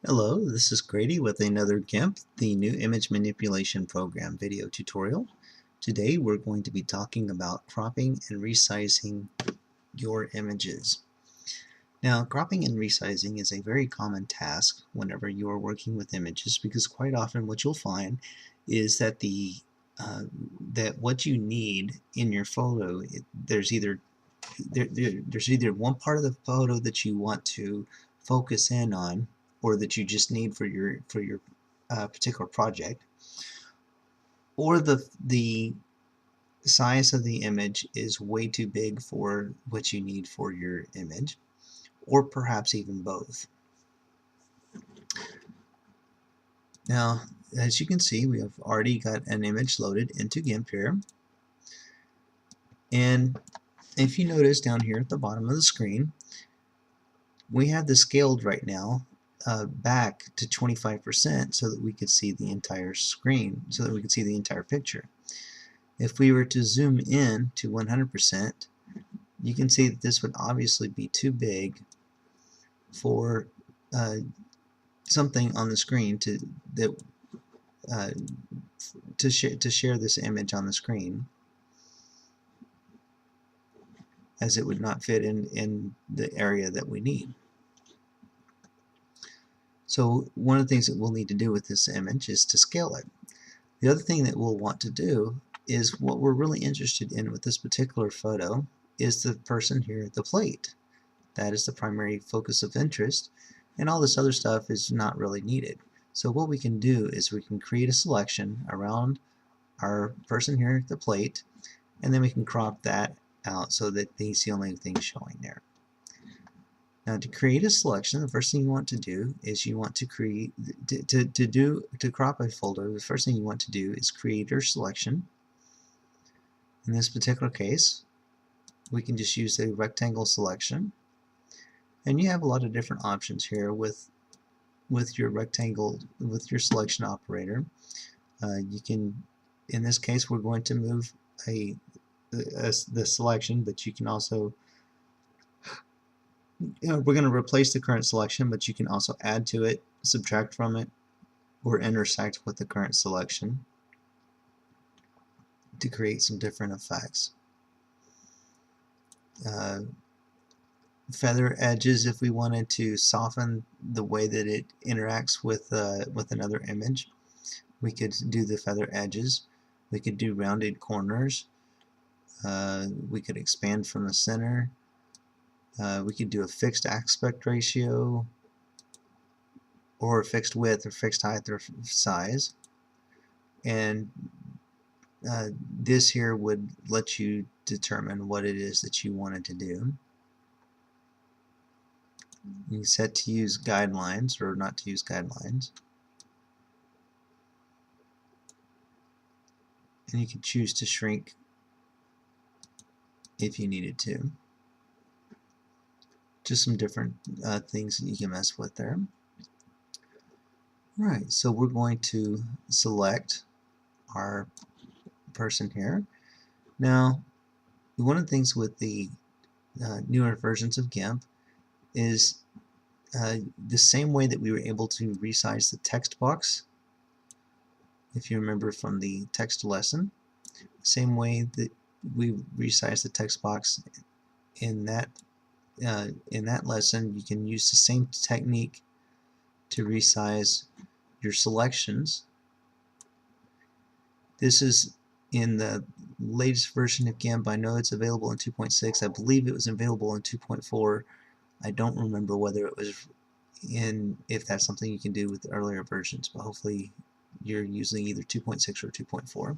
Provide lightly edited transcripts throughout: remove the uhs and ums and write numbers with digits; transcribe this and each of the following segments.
Hello, this is Grady with another GIMP, the new image manipulation program video tutorial. Today we're going to be talking about cropping and resizing your images. Now, cropping and resizing is a very common task whenever you are working with images because quite often what you'll find is that that what you need in your photo, there's either one part of the photo that you want to focus in on or that you just need for your particular project, or the size of the image is way too big for what you need for your image, or perhaps even both. Now, as you can see, we have already got an image loaded into GIMP here, and if you notice down here at the bottom of the screen, we have this scaled right now back to 25% so that we could see the entire screen, so that we could see the entire picture. If we were to zoom in to 100%, you can see that this would obviously be too big for something on the screen to share this image on the screen, as it would not fit in the area that we need. So one of the things that we'll need to do with this image is to scale it. The other thing that we'll want to do is, what we're really interested in with this particular photo is the person here at the plate. That is the primary focus of interest, and all this other stuff is not really needed. So what we can do is we can create a selection around our person here at the plate, and then we can crop that out so that he's the only thing showing there. Now, to create a selection, the first thing you want to do is you want to create to crop a folder. The first thing you want to do is create your selection. In this particular case, we can just use a rectangle selection, and you have a lot of different options here with your rectangle, with your selection operator. You can, in this case, we're going to move the selection, but you can also, we're going to replace the current selection, but you can also add to it, subtract from it, or intersect with the current selection to create some different effects. Feather edges, if we wanted to soften the way that it interacts with another image, we could do the feather edges. We could do rounded corners. We could expand from the center. We could do a fixed aspect ratio, or a fixed width, or fixed height, or size. And this here would let you determine what it is that you wanted to do. You can set to use guidelines or not to use guidelines. And you can choose to shrink if you needed to. Just some different things that you can mess with there. Right, so we're going to select our person here. Now, one of the things with the newer versions of GIMP is the same way that we were able to resize the text box, if you remember from the text lesson, same way that we resize the text box in that lesson, you can use the same technique to resize your selections. This is in the latest version of GIMP. I know it's available in 2.6. I believe it was available in 2.4. I don't remember whether it was if that's something you can do with the earlier versions, but hopefully you're using either 2.6 or 2.4.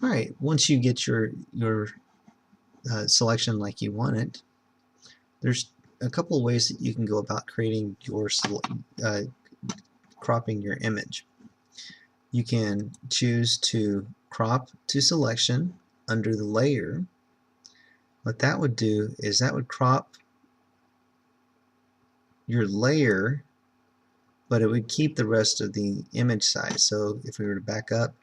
Alright, once you get your selection like you want it, there's a couple of ways that you can go about creating your cropping your image. You can choose to crop to selection under the layer. What that would do is that would crop your layer, but it would keep the rest of the image size. So if we were to back up,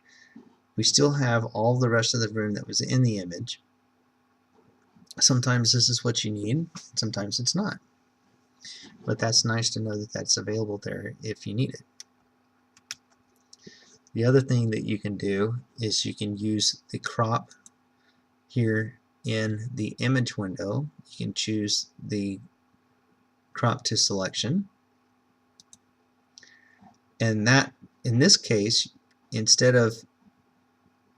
we still have all the rest of the room that was in the image. Sometimes this is what you need, sometimes it's not. but that's nice to know that that's available there if you need it. The other thing that you can do is you can use the crop here in the image window. You can choose the crop to selection, and that in this case, instead of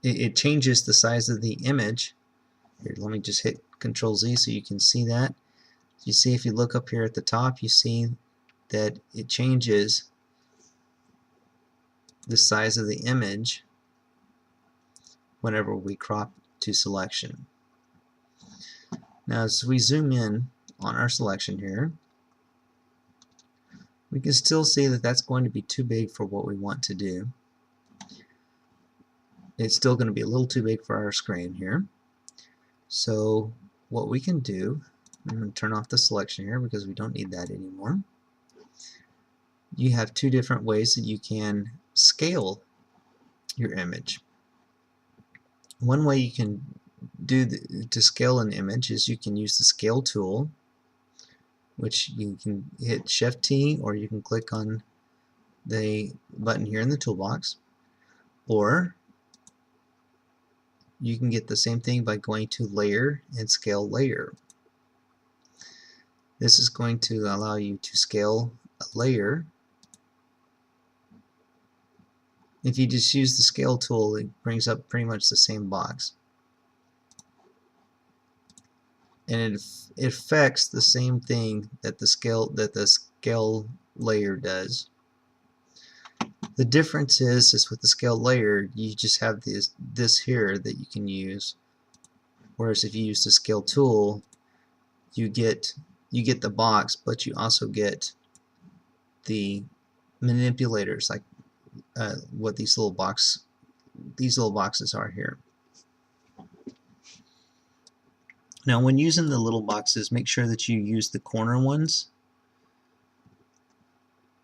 it changes the size of the image. Here, let me just hit Control Z so you can see that. You see, if you look up here at the top, you see that it changes the size of the image whenever we crop to selection. Now as we zoom in on our selection here, we can still see that that's going to be too big for what we want to do. It's still going to be a little too big for our screen here. So what we can do, I'm going to turn off the selection here because we don't need that anymore. You have two different ways that you can scale your image. One way you can do to scale an image is you can use the scale tool, which you can hit Shift T, or you can click on the button here in the toolbox, or you can get the same thing by going to Layer and Scale Layer. This is going to allow you to scale a layer. If you just use the scale tool, it brings up pretty much the same box. And it affects the same thing that the scale layer does. The difference is with the scale layer, you just have this here that you can use, whereas if you use the scale tool, you get the box, but you also get the manipulators, like what these little boxes are here. Now when using the little boxes, make sure that you use the corner ones,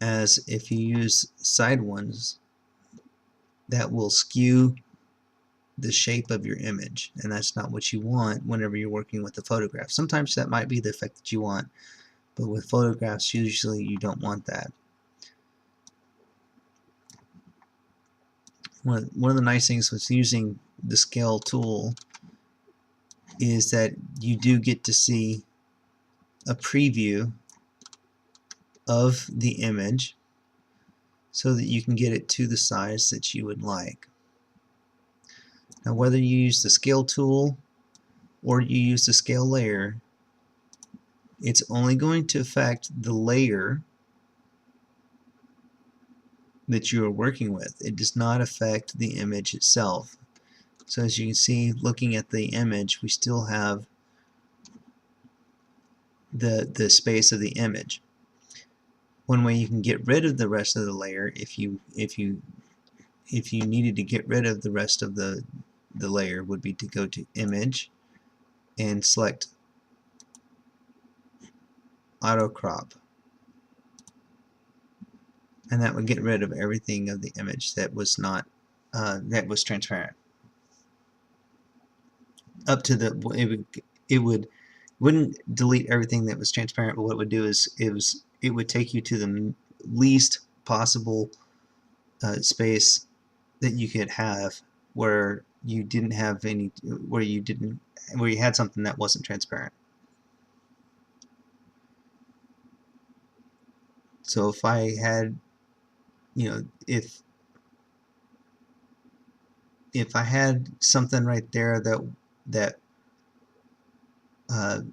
as if you use side ones, that will skew the shape of your image, and that's not what you want whenever you're working with a photograph. Sometimes that might be the effect that you want, but with photographs usually you don't want that. One of the nice things with using the scale tool is that you do get to see a preview of the image so that you can get it to the size that you would like. Now whether you use the scale tool or you use the scale layer, it's only going to affect the layer that you are working with. It does not affect the image itself. So as you can see, looking at the image, we still have the space of the image. One way you can get rid of the rest of the layer, if you needed to get rid of the rest of the layer, would be to go to Image and select Auto Crop, and that would get rid of everything of the image that was not that was transparent. Up to the it wouldn't delete everything that was transparent, but what it would do is it would take you to the least possible space that you could have where you didn't have any, where you had something that wasn't transparent. So if I had, if I had something right there that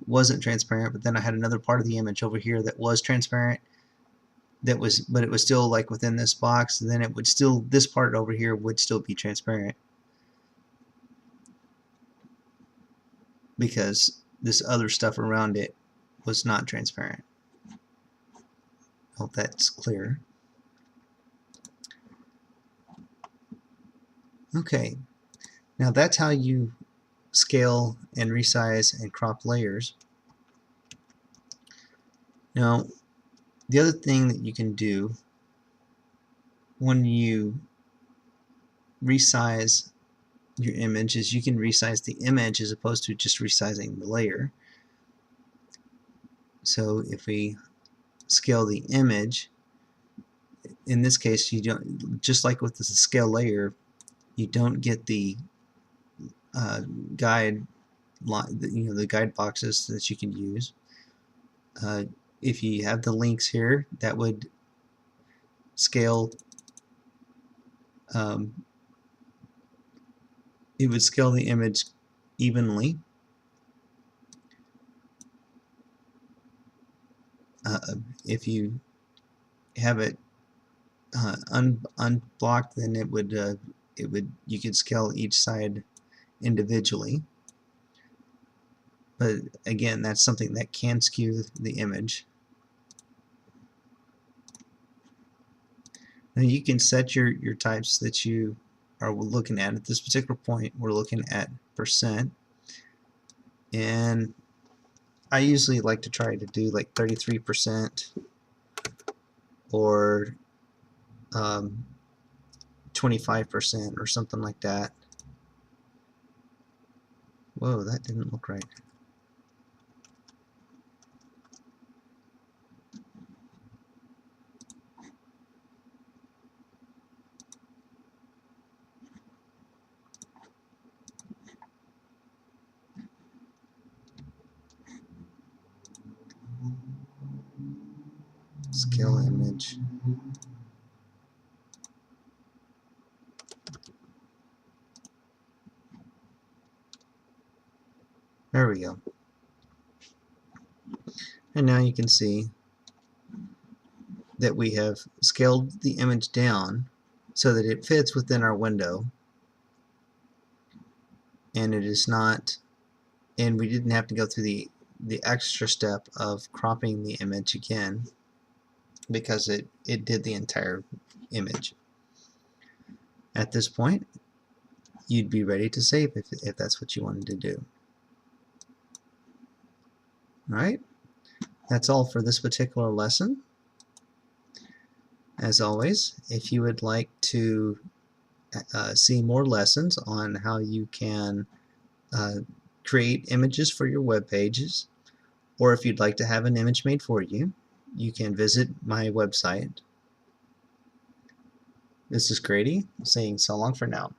wasn't transparent, but then I had another part of the image over here that was transparent, but it was still like within this box, then it would still, this part over here would still be transparent because this other stuff around it was not transparent. Hope that's clear. Okay, now that's how you scale and resize and crop layers. Now the other thing that you can do when you resize your image is you can resize the image as opposed to just resizing the layer. So if we scale the image, in this case you don't, just like with the scale layer, you don't get the guide, the guide boxes that you can use. If you have the links here, that would scale. It would scale the image evenly. If you have it unblocked, then it would you could scale each side individually. But again, that's something that can skew the image. Now you can set your types that you are looking at. At this particular point, we're looking at %, and I usually like to try to do like 33% or 25% or something like that. Whoa, that didn't look right. Scale image. There we go. And now you can see that we have scaled the image down so that it fits within our window, and it is not, and we didn't have to go through the extra step of cropping the image again, because it did the entire image. At this point, you'd be ready to save if that's what you wanted to do. Alright, that's all for this particular lesson. As always, if you would like to see more lessons on how you can create images for your web pages, or if you'd like to have an image made for you, you can visit my website. This is Grady saying so long for now.